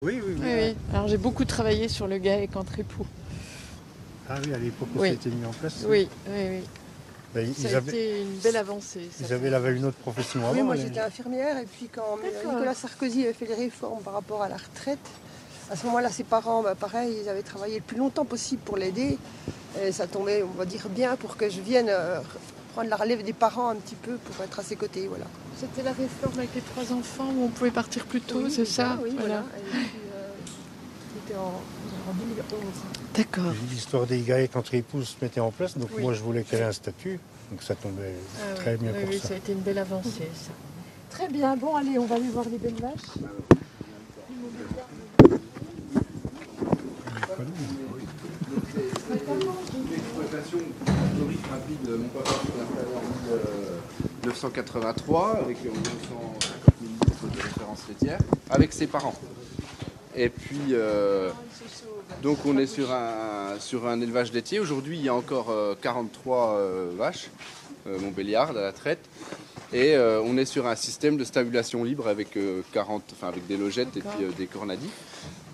Oui, oui, oui. Oui, oui. Alors j'ai beaucoup travaillé sur le GAEC entre époux. Ah oui, à l'époque où Oui. ça a été mis en place. Oui, oui, oui. Ben, Ça a été une belle avancée. ils avaient une autre profession avant. Oui, moi j'étais infirmière et puis quand Nicolas Sarkozy avait fait les réformes par rapport à la retraite, à ce moment-là ses parents, pareil, ils avaient travaillé le plus longtemps possible pour l'aider. Et ça tombait, on va dire, bien pour que je vienne prendre la relève des parents un petit peu pour être à ses côtés. Voilà. C'était la réforme avec les 3 enfants où on pouvait partir plus tôt, Oui, c'est ça? Oui, voilà. Et puis, c'était en 2011. D'accord. L'histoire des GAEC entre époux se mettait en place, donc Oui. moi je voulais qu'elle ait un statut, donc ça tombait très bien pour oui, ça. ça a été une belle avancée, ça. Très bien, bon allez, on va aller voir les belles vaches. L'exploitation historique rapide de mon papa s'est installé en 1983 avec 950 000 litres de référence laitière avec ses parents. Et puis donc on est sur un élevage laitier. Aujourd'hui il y a encore 43 vaches Montbéliardes à la traite. Et on est sur un système de stabulation libre avec avec des logettes et puis des cornadis.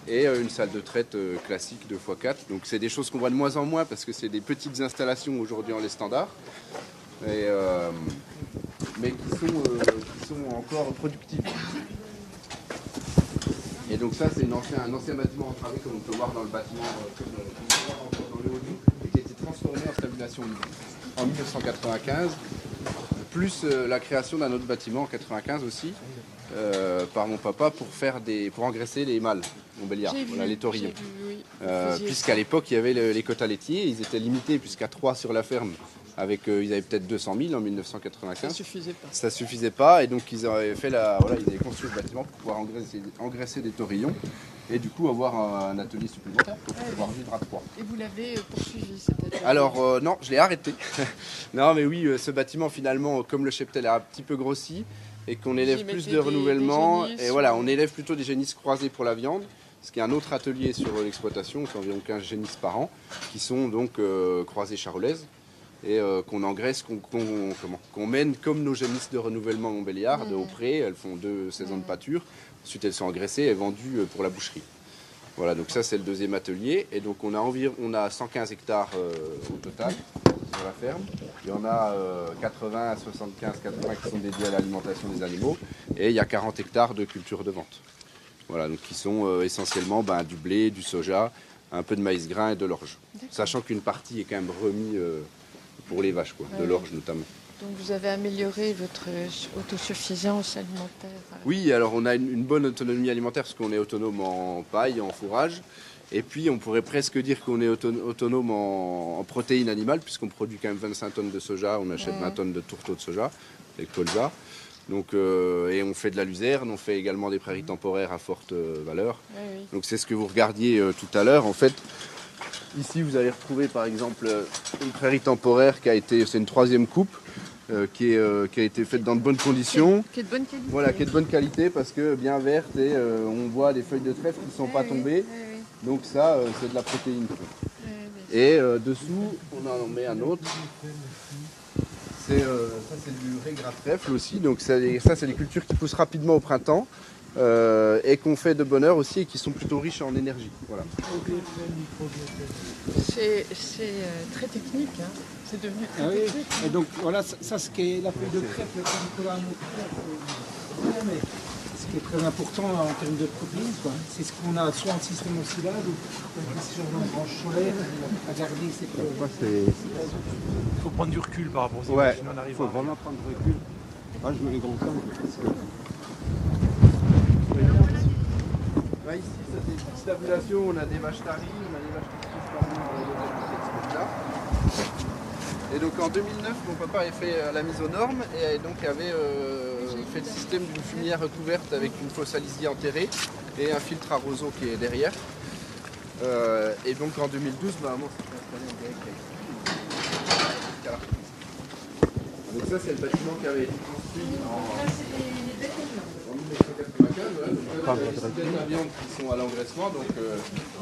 Et une salle de traite classique 2x4. Donc c'est des choses qu'on voit de moins en moins parce que c'est des petites installations aujourd'hui en les standards, mais qui sont encore productives. Et donc ça c'est un ancien bâtiment entravé comme on peut voir dans le bâtiment, dans le haut et qui a été transformé en stabulation libre en 1995, plus la création d'un autre bâtiment en 1995 aussi. Par mon papa pour engraisser les mâles Montbéliard, les taurillons. Puisqu'à l'époque, il y avait les quotas laitiers, ils étaient limités puisqu'à 3 sur la ferme, ils avaient peut-être 200 000 en 1995. Ça suffisait pas, et donc ils avaient construit le bâtiment pour pouvoir engraisser des taurillons, et du coup avoir un atelier supplémentaire pour pouvoir vivre à 3. Et vous l'avez poursuivi, c'est-à-dire? Alors non, je l'ai arrêté. Non mais oui, ce bâtiment finalement, comme le cheptel a un petit peu grossi, et qu'on élève plus de renouvellement, et voilà, on élève plutôt des génisses croisées pour la viande, ce qui est un autre atelier sur l'exploitation, c'est environ 15 génisses par an, qui sont donc croisées charolaises, et qu'on engraisse, qu'on mène comme nos génisses de renouvellement Montbéliard, au pré, elles font 2 saisons de pâture, ensuite elles sont engraissées et vendues pour la boucherie. Voilà, donc ça c'est le deuxième atelier, et donc on a 115 hectares au total sur la ferme. Il y en a 80 qui sont dédiés à l'alimentation des animaux, et il y a 40 hectares de culture de vente. Voilà, donc qui sont essentiellement du blé, du soja, un peu de maïs grain et de l'orge. Sachant qu'une partie est quand même remise pour les vaches, de l'orge notamment. Donc vous avez amélioré votre autosuffisance alimentaire? Oui, alors on a une bonne autonomie alimentaire parce qu'on est autonome en paille, en fourrage. Et puis on pourrait presque dire qu'on est autonome en protéines animales puisqu'on produit quand même 25 tonnes de soja, on achète 20 tonnes de tourteaux de soja, avec colza. Donc, et on fait de la luzerne, on fait également des prairies temporaires à forte valeur. Donc c'est ce que vous regardiez tout à l'heure. En fait, ici vous allez retrouver par exemple une prairie temporaire c'est une 3e coupe. Qui a été faite dans de bonnes conditions. Qui est de bonne qualité. Voilà, qui est de bonne qualité parce que bien verte et on voit des feuilles de trèfle qui ne sont pas tombées. Donc ça, c'est de la protéine. Et dessous, on en met un autre. Ça, c'est du régras trèfle aussi. Donc ça, c'est des cultures qui poussent rapidement au printemps et qu'on fait de bonne heure aussi et qui sont plutôt riches en énergie. Voilà. C'est très technique, hein. C'est devenu très technique. Et donc voilà, ça ce qui est la feuille de trèfle, ce qui est très important en termes de protéines, c'est ce qu'on a soit en système oscillable ou sur une branche solaire à garder ces protéines. Il faut prendre du recul par rapport aux images. sinon on arrive Il faut vraiment prendre du recul. Ah, je veux les grands camps. Ici, ça c'est une stabulation, on a des vaches taries, on a des vaches qui sont parmi là. Et donc en 2009, mon papa avait fait la mise aux normes et donc avait fait le système d'une fumière recouverte avec une fosse à lisier enterrée et un filtre à roseau qui est derrière. Et donc en 2012, maman s'est installée en direct avec ça. Donc ça c'est le bâtiment qui avait été construit en 1995. Voilà. Donc là, il y a des à viande qui sont à l'engraissement. Donc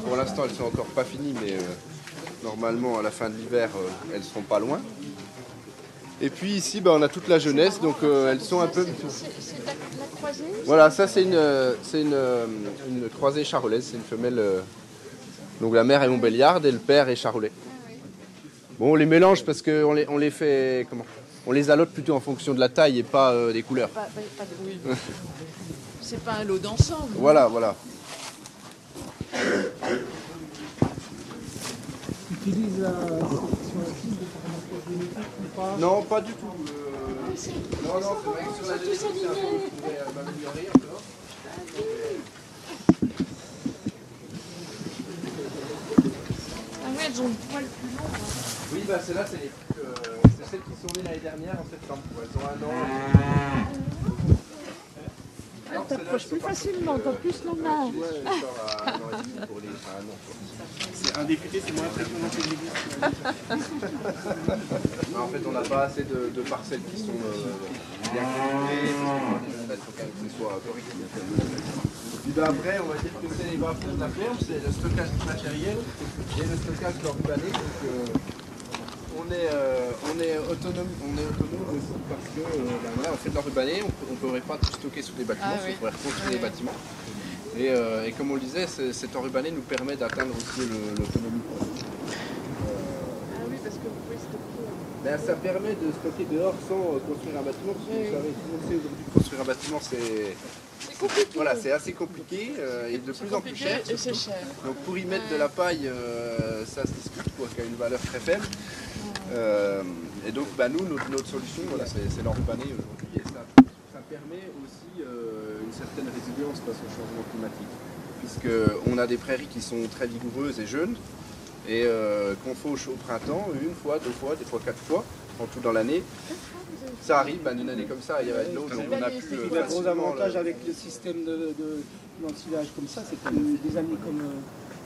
pour l'instant elles ne sont encore pas finies, mais normalement à la fin de l'hiver elles ne seront pas loin. Et puis ici on a toute la jeunesse, donc elles sont un peu... C'est la croisée? Voilà, ça c'est une croisée charolaise, c'est une femelle. Donc la mère est montbéliarde et le père est charolais. Bon, on les mélange parce qu'on les fait. Comment? On les allote plutôt en fonction de la taille et pas des couleurs. Oui. C'est pas un lot d'ensemble. Voilà, voilà. Tu utilises la sélection active de pharmacologie génétique ou pas? Non, pas du tout. Non, c'est vrai que sur la génétique, c'est un peu où je pourrais m'améliorer encore. Ah ouais, elles ont le poil plus long. Oui, bah celles-là, c'est celles qui sont nées l'année dernière en septembre. Elles ont 1 an. T'approches plus facilement, t'as plus la main. C'est un député, c'est moins impressionnant que les En fait, on n'a pas assez de parcelles qui sont bien cultivées, parce qu'il faut quand même que ce soit correct. Puis ben après, on va dire que c'est les bras de la ferme, c'est le stockage du matériel et le stockage de l'urbané. Donc on est autonome aussi parce que voilà, on fait de l'urbané, on ne pourrait pas tout stocker sous des bâtiments, on pourrait reconstruire les bâtiments. Et comme on le disait, cet enrubanné nous permet d'atteindre aussi l'autonomie. Oui, parce que vous pouvez stocker. Ben, ça permet de stocker dehors sans construire un bâtiment. Parce que vous savez, tout le monde sait aujourd'hui que construire un bâtiment, C'est compliqué. voilà, c'est assez compliqué et de plus en plus cher. Et c'est cher. Donc pour y mettre de la paille, ça se discute, quoi, qui a une valeur très faible. Et donc bah, nous, notre solution, voilà, c'est l'enrubanné aujourd'hui. Et ça permet aussi une certaine résilience face au changement climatique. Puisqu'on a des prairies qui sont très vigoureuses et jeunes. Et qu'on fauche au printemps, 1 fois, 2 fois, des fois 4 fois, en tout dans l'année. Ça arrive, une année comme ça, il y avait de l'eau, donc on a pu... Le gros avantage avec le système d'ensilage comme ça, c'est que des années comme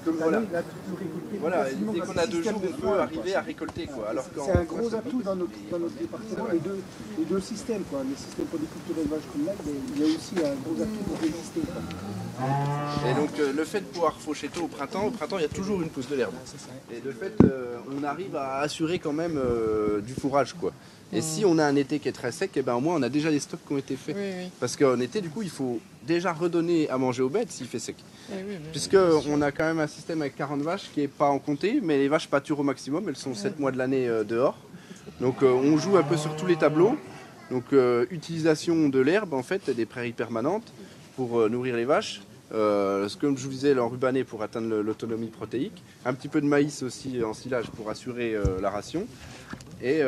voilà. là, tu peux récolter Voilà, facilement dès grâce qu'on a au 2 système jours, de on peut foin, arriver quoi. à récolter, quoi. Alors C'est un gros atout dans notre département, les deux systèmes, quoi. Le système pour des cultures élevage comme là, il y a aussi un gros atout pour résister, quoi. Et donc le fait de pouvoir faucher tôt au printemps, il y a toujours une pousse de l'herbe. Et de fait, on arrive à assurer quand même du fourrage, quoi. Et si on a un été qui est très sec, et ben au moins on a déjà les stocks qui ont été faits. Oui. Parce qu'en été, du coup, il faut déjà redonner à manger aux bêtes s'il fait sec. Oui, Puisqu'on a quand même un système avec 40 vaches qui n'est pas en compté, mais les vaches pâturent au maximum, elles sont 7 mois de l'année dehors. Donc on joue un peu sur tous les tableaux. Donc utilisation de l'herbe en fait, et des prairies permanentes pour nourrir les vaches. Comme je vous disais, l'enrubanné pour atteindre l'autonomie protéique. Un petit peu de maïs aussi en silage pour assurer la ration. Et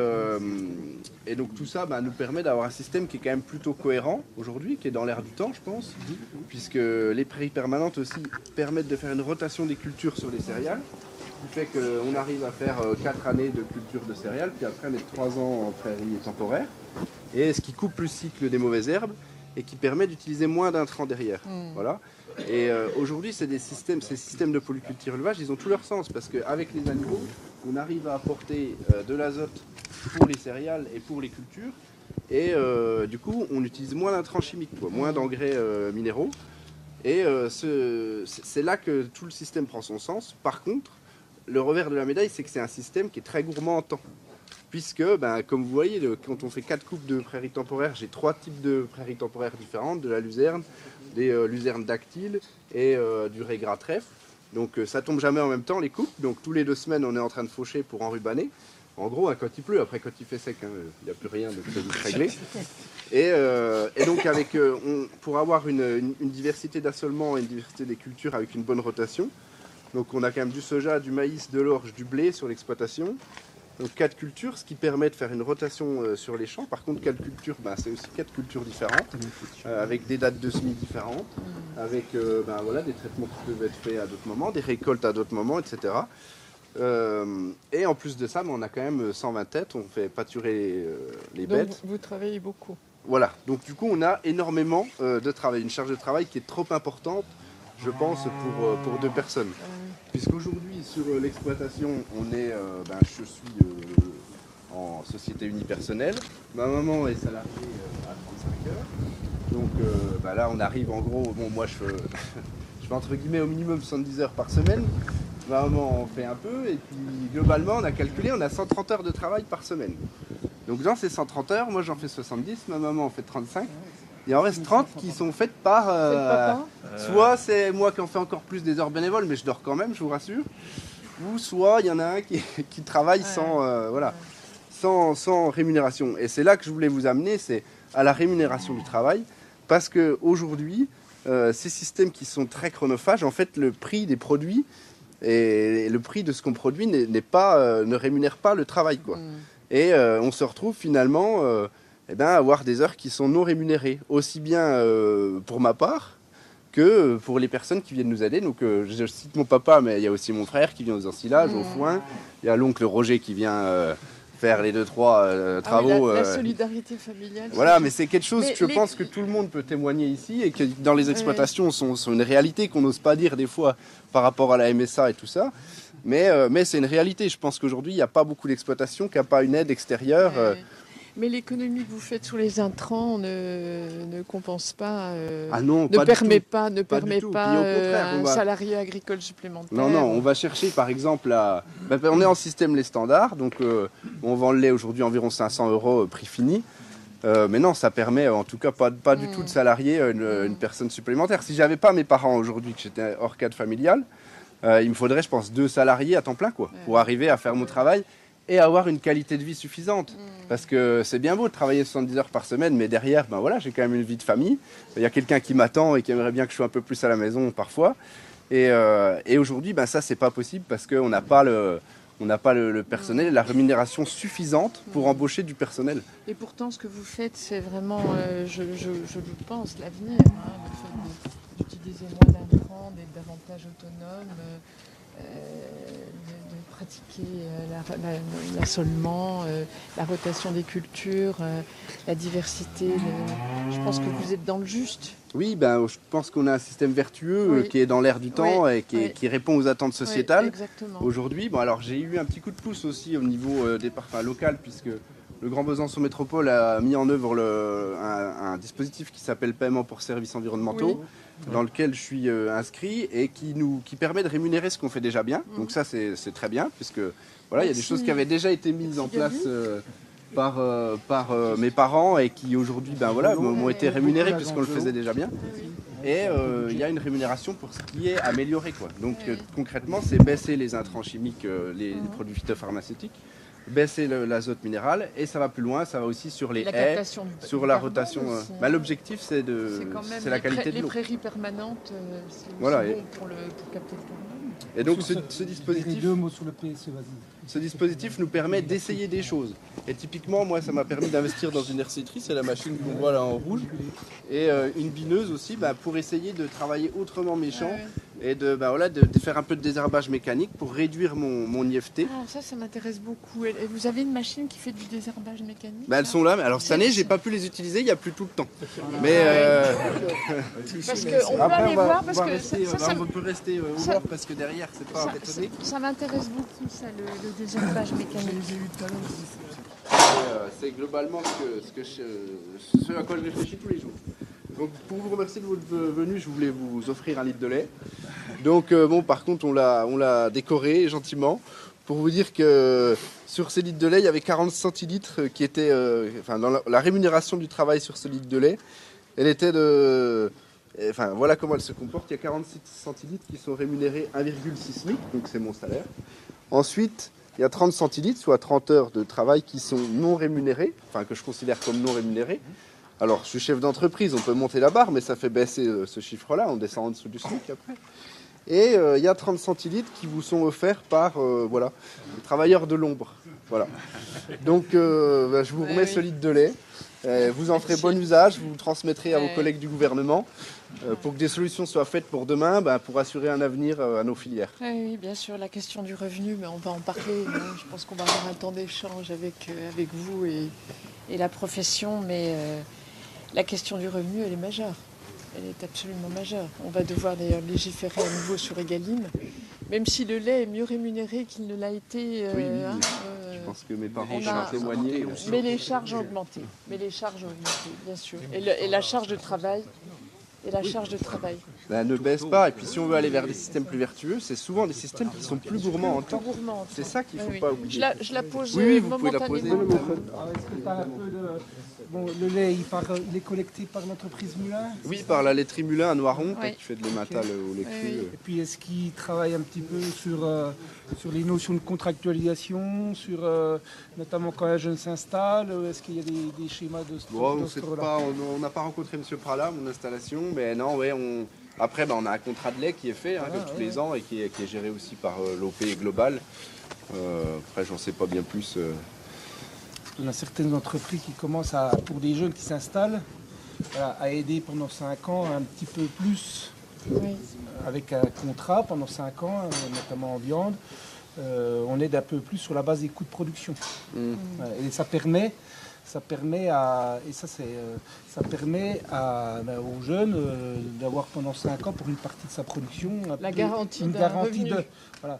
donc tout ça nous permet d'avoir un système qui est quand même plutôt cohérent aujourd'hui, qui est dans l'air du temps, je pense, puisque les prairies permanentes aussi permettent de faire une rotation des cultures sur les céréales, ce qui fait qu'on arrive à faire 4 années de culture de céréales, puis après mettre 3 ans en prairie temporaire, et ce qui coupe le cycle des mauvaises herbes et qui permet d'utiliser moins d'intrants derrière. Voilà. Et aujourd'hui, ces systèmes de polyculture élevage, ils ont tout leur sens parce qu'avec les animaux, on arrive à apporter de l'azote pour les céréales et pour les cultures. Et du coup, on utilise moins d'intrants chimiques, moins d'engrais minéraux. Et c'est là que tout le système prend son sens. Par contre, le revers de la médaille, c'est que c'est un système qui est très gourmand en temps. Puisque, comme vous voyez, quand on fait 4 coupes de prairies temporaires, j'ai 3 types de prairies temporaires différentes, de la luzerne, des luzernes dactyles et du régras trèfle. Donc ça tombe jamais en même temps les coupes, donc tous les 2 semaines on est en train de faucher pour enrubanner. En gros, quand il pleut, après quand il fait sec, il n'y a plus rien de très vite réglé. Et donc pour avoir une diversité d'assolements et une diversité des cultures avec une bonne rotation, donc on a quand même du soja, du maïs, de l'orge, du blé sur l'exploitation. Donc 4 cultures, ce qui permet de faire une rotation sur les champs. Par contre, 4 cultures, c'est aussi 4 cultures différentes, avec des dates de semis différentes, avec des traitements qui peuvent être faits à d'autres moments, des récoltes à d'autres moments, etc. Et en plus de ça, on a quand même 120 têtes, on fait pâturer les bêtes. Donc vous travaillez beaucoup. Voilà, donc du coup on a énormément de travail, une charge de travail qui est trop importante, je pense, pour 2 personnes. Puisqu'aujourd'hui, sur l'exploitation, je suis en société unipersonnelle. Ma maman est salariée à 35 heures. Donc là, on arrive en gros, moi je fais entre guillemets au minimum 70 heures par semaine. Ma maman en fait un peu. Et puis globalement, on a calculé, on a 130 heures de travail par semaine. Donc dans ces 130 heures, moi j'en fais 70, ma maman en fait 35. Il en reste 30 qui sont faites par... soit c'est moi qui en fais encore plus des heures bénévoles, mais je dors quand même, je vous rassure. Ou soit il y en a un qui travaille sans rémunération. Et c'est là que je voulais vous amener, c'est à la rémunération du travail. Parce qu'aujourd'hui, ces systèmes qui sont très chronophages, en fait, le prix des produits et le prix de ce qu'on produit ne rémunère pas le travail, quoi. Et on se retrouve finalement à avoir des heures qui sont non rémunérées, aussi bien pour ma part que pour les personnes qui viennent nous aider. Donc je cite mon papa, mais il y a aussi mon frère qui vient aux ensilages, au foin. Il y a l'oncle Roger qui vient faire les 2-3 travaux. La solidarité familiale. Voilà, mais c'est quelque chose que je pense que tout le monde peut témoigner ici et que dans les exploitations sont une réalité qu'on n'ose pas dire des fois par rapport à la MSA et tout ça. Mais c'est une réalité. Je pense qu'aujourd'hui, il n'y a pas beaucoup d'exploitations qui n'ont pas une aide extérieure. Mais l'économie que vous faites sur les intrants ne compense pas, ne permet pas un salarié agricole supplémentaire. Non, on va chercher par exemple on est en système lait standard, donc on vend le lait aujourd'hui environ 500 € prix fini. Mais non, ça permet en tout cas pas du tout de salarier une personne supplémentaire. Si j'avais pas mes parents aujourd'hui, que j'étais hors cadre familial, il me faudrait, je pense, 2 salariés à temps plein pour arriver à faire mon travail et avoir une qualité de vie suffisante. Parce que c'est bien beau de travailler 70 heures par semaine, mais derrière, j'ai quand même une vie de famille. Il y a quelqu'un qui m'attend et qui aimerait bien que je sois un peu plus à la maison parfois. Et aujourd'hui, ça, c'est pas possible parce qu'on n'a pas le personnel et la rémunération suffisante pour embaucher du personnel. Et pourtant, ce que vous faites, c'est vraiment, je le pense, l'avenir. Le fait d'utiliser moins d'intrants, d'être davantage autonome, de pratiquer l'assolement, la rotation des cultures, la diversité. Je pense que vous êtes dans le juste. Oui, je pense qu'on a un système vertueux qui est dans l'air du temps et qui répond aux attentes sociétales. Aujourd'hui, alors j'ai eu un petit coup de pouce aussi au niveau local, puisque le Grand Besançon Métropole a mis en œuvre un dispositif qui s'appelle Paiement pour services environnementaux, dans lequel je suis inscrit et qui permet de rémunérer ce qu'on fait déjà bien. Donc ça, c'est très bien, puisque il y a des choses qui avaient déjà été mises en place par mes parents et qui aujourd'hui m'ont été rémunérées puisqu'on le faisait déjà bien. Et il y a une rémunération pour ce qui est amélioré, quoi. Donc concrètement, c'est baisser les intrants chimiques, les produits phytopharmaceutiques, baisser l'azote minéral, et ça va plus loin, ça va aussi sur les haies, sur la rotation. L'objectif, c'est la qualité de l'eau. Les prairies permanentes, c'est bon pour capter le carbone. Et donc ce dispositif... Deux mots sur le PSE, vas-y. Ce dispositif nous permet d'essayer des choses. Et typiquement, moi, ça m'a permis d'investir dans une hersétrie, c'est la machine qu'on voit là en rouge, et une bineuse aussi, pour essayer de travailler autrement mes champs et de faire un peu de désherbage mécanique pour réduire mon IFT. Ah, ça m'intéresse beaucoup. Et vous avez une machine qui fait du désherbage mécanique? Elles sont là, mais alors cette année, j'ai pas pu les utiliser, il n'y a plus tout le temps. Mais parce qu'on peut aller voir, parce que on peut rester au bord parce que derrière, c'est pas bétonné. Ça m'intéresse beaucoup, ça, le désherbage mécanique. C'est globalement ce à quoi je réfléchis tous les jours. Donc, pour vous remercier de votre venue, je voulais vous offrir un litre de lait. Donc par contre, on l'a décoré gentiment pour vous dire que sur ces litres de lait, il y avait 40 centilitres qui étaient... dans la rémunération du travail sur ce litre de lait, elle était de... voilà comment elle se comporte. Il y a 46 centilitres qui sont rémunérés 1,6 SMIC, donc c'est mon salaire. Ensuite, il y a 30 centilitres, soit 30 heures de travail qui sont non rémunérés, que je considère comme non rémunérés. Alors, je suis chef d'entreprise, on peut monter la barre, mais ça fait baisser ce chiffre-là, on descend en dessous du SMIC après. Et il y a 30 centilitres qui vous sont offerts par les travailleurs de l'ombre. Voilà. Donc, je vous remets ce litre de lait. Vous en ferez bon usage, vous le transmettrez à vos collègues du gouvernement pour que des solutions soient faites pour demain, pour assurer un avenir à nos filières. Oui, bien sûr, la question du revenu, mais on va en parler. Je pense qu'on va avoir un temps d'échange avec vous et la profession, mais la question du revenu, elle est majeure. Elle est absolument majeure. On va devoir d'ailleurs légiférer à nouveau sur Egalim, même si le lait est mieux rémunéré qu'il ne l'a été. Je pense que mes parents ont témoigné. Mais les charges ont augmenté. Bien sûr. Et la charge de travail et la charge de travail. Ne baisse pas. Et puis si on veut aller vers des systèmes plus vertueux, c'est souvent des systèmes qui sont plus gourmands en temps. C'est ça qu'il ne faut pas oublier. Je la pose Oui, vous pouvez la poser. Alors, est-ce que tu as un peu de... Bon, le lait, il est collecté par l'entreprise Moulin? Oui, par la laiterie Moulin à Noiron, qui fait de l'emmental au lait cru. Et puis, est-ce qu'ils travaillent un petit peu sur les notions de contractualisation, notamment quand un jeune s'installe? Est-ce qu'il y a des schémas de ce là on n'a pas rencontré M. Prala, mon installation, mais non, ouais, après, on a un contrat de lait qui est fait comme tous les ans et qui est géré aussi par l'OP Global. Après, j'en sais pas bien plus. Il y a certaines entreprises qui commencent pour des jeunes qui s'installent, à aider pendant 5 ans un petit peu plus, avec un contrat pendant 5 ans, notamment en viande. On aide un peu plus sur la base des coûts de production. Et ça permet aux jeunes d'avoir pendant 5 ans pour une partie de sa production une garantie de voilà.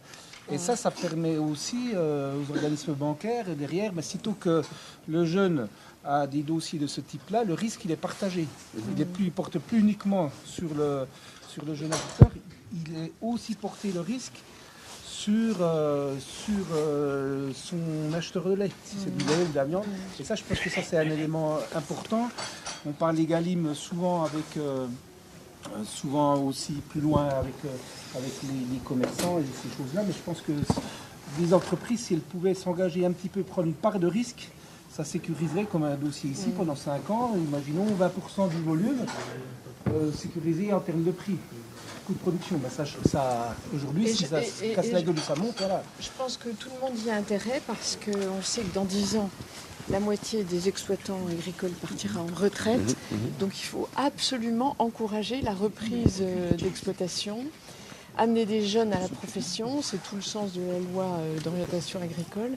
Et ça permet aussi aux organismes bancaires derrière, mais sitôt que le jeune a des dossiers de ce type-là, le risque il est partagé. Il ne porte plus uniquement sur le jeune agriculteur, il est aussi porté le risque sur son acheteur de lait, si c'est du lait ou de la viande. Et ça, je pense que ça c'est un élément important. On parle des Galim souvent aussi plus loin avec les commerçants et ces choses-là, mais je pense que les entreprises, si elles pouvaient s'engager un petit peu, prendre une part de risque, ça sécuriserait comme un dossier ici pendant 5 ans, imaginons 20% du volume, sécurisé en termes de prix. De production, ça aujourd'hui, si ça se casse la gueule ou ça monte, voilà. Je pense que tout le monde y a intérêt parce qu'on sait que dans 10 ans, la moitié des exploitants agricoles partira en retraite. Donc il faut absolument encourager la reprise d'exploitation, amener des jeunes à la profession, c'est tout le sens de la loi d'orientation agricole.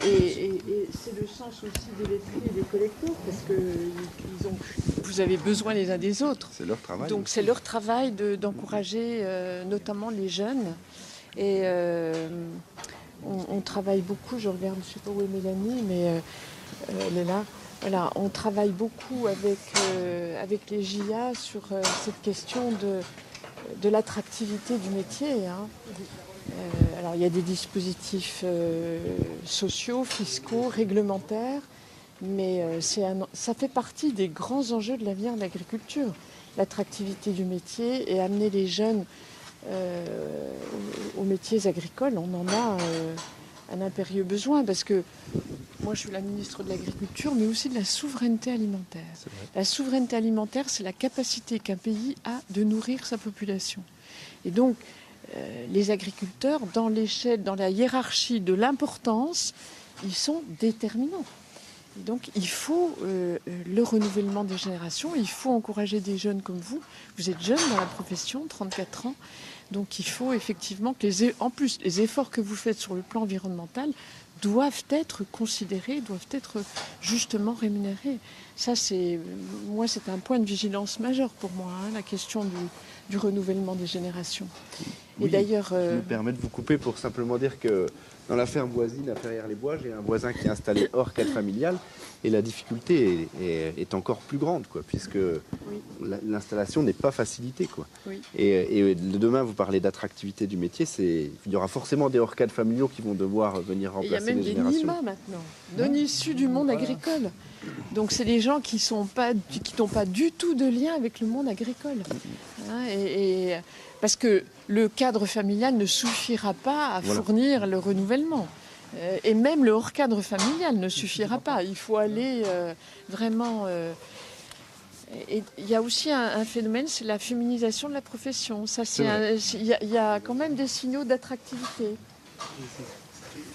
Et c'est le sens aussi des laiteries et des collecteurs parce que vous avez besoin les uns des autres. C'est leur travail. Donc c'est leur travail d'encourager notamment les jeunes. Et on travaille beaucoup, je regarde, je ne sais pas où est Mélanie, mais elle est là. Voilà, on travaille beaucoup avec les JA sur cette question de l'attractivité du métier. Alors il y a des dispositifs sociaux, fiscaux, réglementaires, mais ça fait partie des grands enjeux de l'avenir de l'agriculture. L'attractivité du métier et amener les jeunes aux métiers agricoles, on en a un impérieux besoin parce que moi je suis la ministre de l'Agriculture mais aussi de la souveraineté alimentaire. La souveraineté alimentaire, c'est la capacité qu'un pays a de nourrir sa population. Et donc les agriculteurs, dans l'échelle, dans la hiérarchie de l'importance, ils sont déterminants. Et donc il faut le renouvellement des générations, il faut encourager des jeunes comme vous. Vous êtes jeunes dans la profession, 34 ans. Donc il faut effectivement que en plus les efforts que vous faites sur le plan environnemental doivent être considérés, doivent être justement rémunérés. Ça, c'est un point de vigilance majeur pour moi, la question du renouvellement des générations. Oui, et d'ailleurs, je me permets de vous couper pour simplement dire que dans la ferme voisine à Ferrières-les-Bois, j'ai un voisin qui est installé hors cadre familial et la difficulté est encore plus grande, puisque l'installation n'est pas facilitée. Oui. Et demain, vous parlez d'attractivité du métier, il y aura forcément des hors cadres familiaux qui vont devoir venir remplacer les générations. Il y a même des NIMA maintenant, non issus du monde agricole. Donc c'est des gens qui n'ont pas du tout de lien avec le monde agricole. Parce que le cadre familial ne suffira pas à fournir le renouvellement. Et même le hors-cadre familial ne suffira pas. Il faut aller vraiment... Et il y a aussi un phénomène, c'est la féminisation de la profession. Il y a quand même des signaux d'attractivité.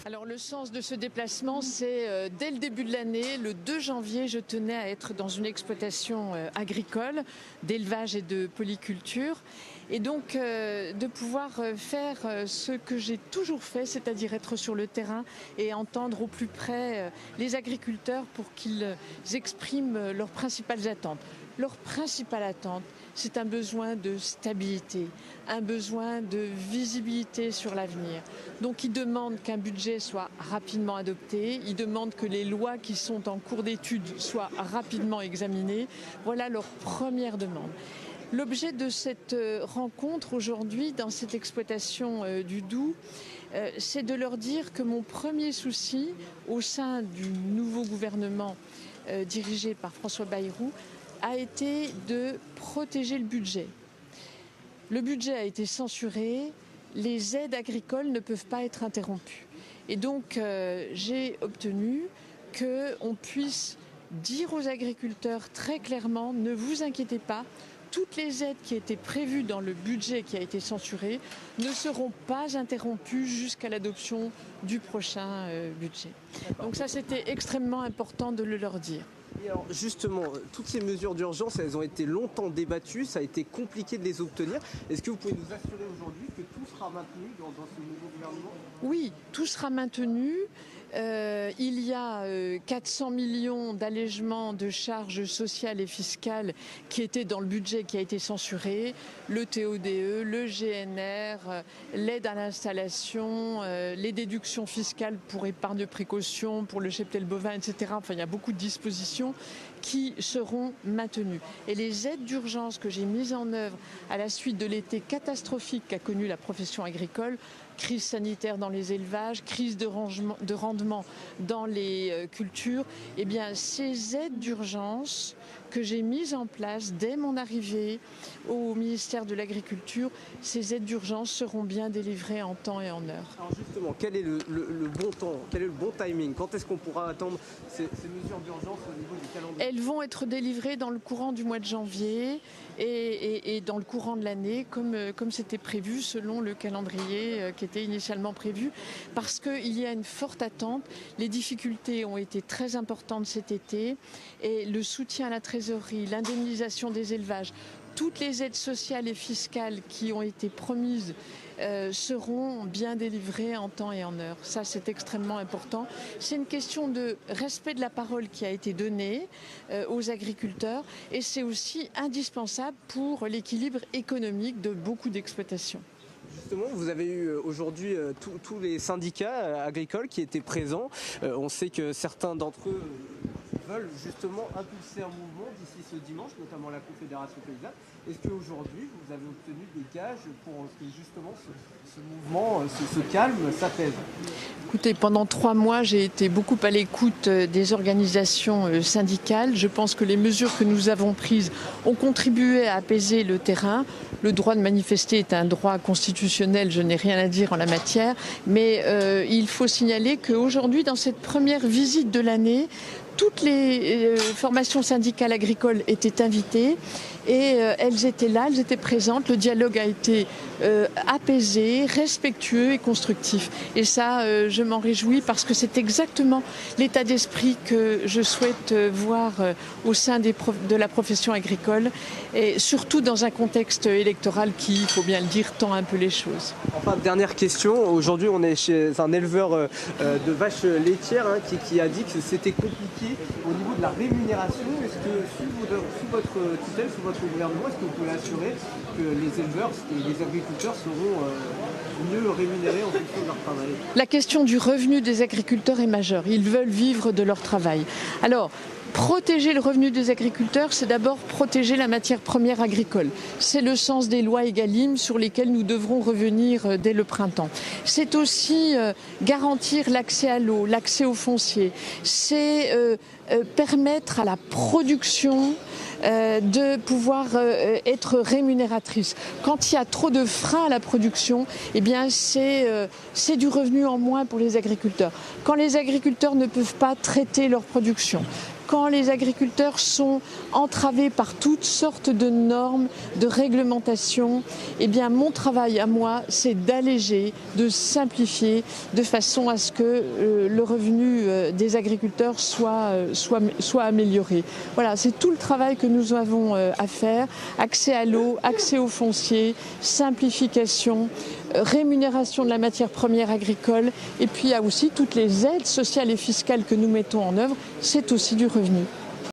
Alors le sens de ce déplacement, c'est dès le début de l'année, le 2 janvier, je tenais à être dans une exploitation agricole, d'élevage et de polyculture. Et donc de pouvoir faire ce que j'ai toujours fait, c'est-à-dire être sur le terrain et entendre au plus près les agriculteurs pour qu'ils expriment leurs principales attentes. Leur principale attente, c'est un besoin de stabilité, un besoin de visibilité sur l'avenir. Donc ils demandent qu'un budget soit rapidement adopté, ils demandent que les lois qui sont en cours d'étude soient rapidement examinées. Voilà leur première demande. L'objet de cette rencontre aujourd'hui dans cette exploitation du Doubs, c'est de leur dire que mon premier souci au sein du nouveau gouvernement dirigé par François Bayrou a été de protéger le budget. Le budget a été censuré, les aides agricoles ne peuvent pas être interrompues. Et donc j'ai obtenu qu'on puisse dire aux agriculteurs très clairement, ne vous inquiétez pas, toutes les aides qui étaient prévues dans le budget qui a été censuré ne seront pas interrompues jusqu'à l'adoption du prochain budget. Donc ça, c'était extrêmement important de le leur dire. Et alors justement, toutes ces mesures d'urgence, elles ont été longtemps débattues, ça a été compliqué de les obtenir. Est-ce que vous pouvez nous assurer aujourd'hui que tout sera maintenu dans ce nouveau gouvernement ? Oui, tout sera maintenu. Il y a 400 millions d'allègements de charges sociales et fiscales qui étaient dans le budget qui a été censuré, le TODE, le GNR, l'aide à l'installation, les déductions fiscales pour épargne de précaution, pour le cheptel bovin, etc. Enfin, il y a beaucoup de dispositions qui seront maintenues. Et les aides d'urgence que j'ai mises en œuvre à la suite de l'été catastrophique qu'a connu la profession agricole, crise sanitaire dans les élevages, crise de rendement dans les cultures, eh bien ces aides d'urgence que j'ai mises en place dès mon arrivée au ministère de l'Agriculture, ces aides d'urgence seront bien délivrées en temps et en heure. Alors justement, quel est le bon temps, quel est le bon timing? Quand est-ce qu'on pourra attendre ces mesures d'urgence au niveau du calendrier? Elles vont être délivrées dans le courant du mois de janvier et dans le courant de l'année, comme c'était prévu selon le calendrier qui était initialement prévu, parce qu'il y a une forte attente. Les difficultés ont été très importantes cet été et le soutien à la trésorerie, l'indemnisation des élevages, toutes les aides sociales et fiscales qui ont été promises seront bien délivrées en temps et en heure. Ça, c'est extrêmement important. C'est une question de respect de la parole qui a été donnée aux agriculteurs et c'est aussi indispensable pour l'équilibre économique de beaucoup d'exploitations. Justement, vous avez eu aujourd'hui tous les syndicats agricoles qui étaient présents. On sait que certains d'entre eux veulent justement impulser un mouvement d'ici ce dimanche, notamment la Confédération paysanne. Est-ce qu'aujourd'hui, vous avez obtenu des gages pour que justement ce mouvement, ce calme, s'apaise? Écoutez, pendant 3 mois, j'ai été beaucoup à l'écoute des organisations syndicales. Je pense que les mesures que nous avons prises ont contribué à apaiser le terrain. Le droit de manifester est un droit constitutionnel, je n'ai rien à dire en la matière, mais il faut signaler qu'aujourd'hui, dans cette première visite de l'année, toutes les formations syndicales agricoles étaient invitées et elles étaient là, elles étaient présentes. Le dialogue a été apaisé, respectueux et constructif. Et ça, je m'en réjouis parce que c'est exactement l'état d'esprit que je souhaite voir au sein de la profession agricole et surtout dans un contexte électoral qui, il faut bien le dire, tend un peu les choses. Enfin, dernière question. Aujourd'hui, on est chez un éleveur de vaches laitières qui a dit que c'était compliqué au niveau de la rémunération. Est-ce que sous votre tutelle, sous votre gouvernement, est-ce que vous pouvez assurer que les éleveurs et les agriculteurs seront mieux rémunérés en fonction de leur travail? La question du revenu des agriculteurs est majeure. Ils veulent vivre de leur travail. Alors, protéger le revenu des agriculteurs, c'est d'abord protéger la matière première agricole. C'est le sens des lois Egalim sur lesquelles nous devrons revenir dès le printemps. C'est aussi garantir l'accès à l'eau, l'accès au foncier. C'est permettre à la production de pouvoir être rémunératrice. Quand il y a trop de freins à la production, eh bien c'est du revenu en moins pour les agriculteurs. Quand les agriculteurs ne peuvent pas traiter leur production, quand les agriculteurs sont entravés par toutes sortes de normes, de réglementations, eh bien mon travail à moi, c'est d'alléger, de simplifier, de façon à ce que le revenu des agriculteurs soit amélioré. Voilà, c'est tout le travail que nous avons à faire. Accès à l'eau, accès au foncier, simplification, rémunération de la matière première agricole, et puis il y a aussi toutes les aides sociales et fiscales que nous mettons en œuvre, c'est aussi du revenu.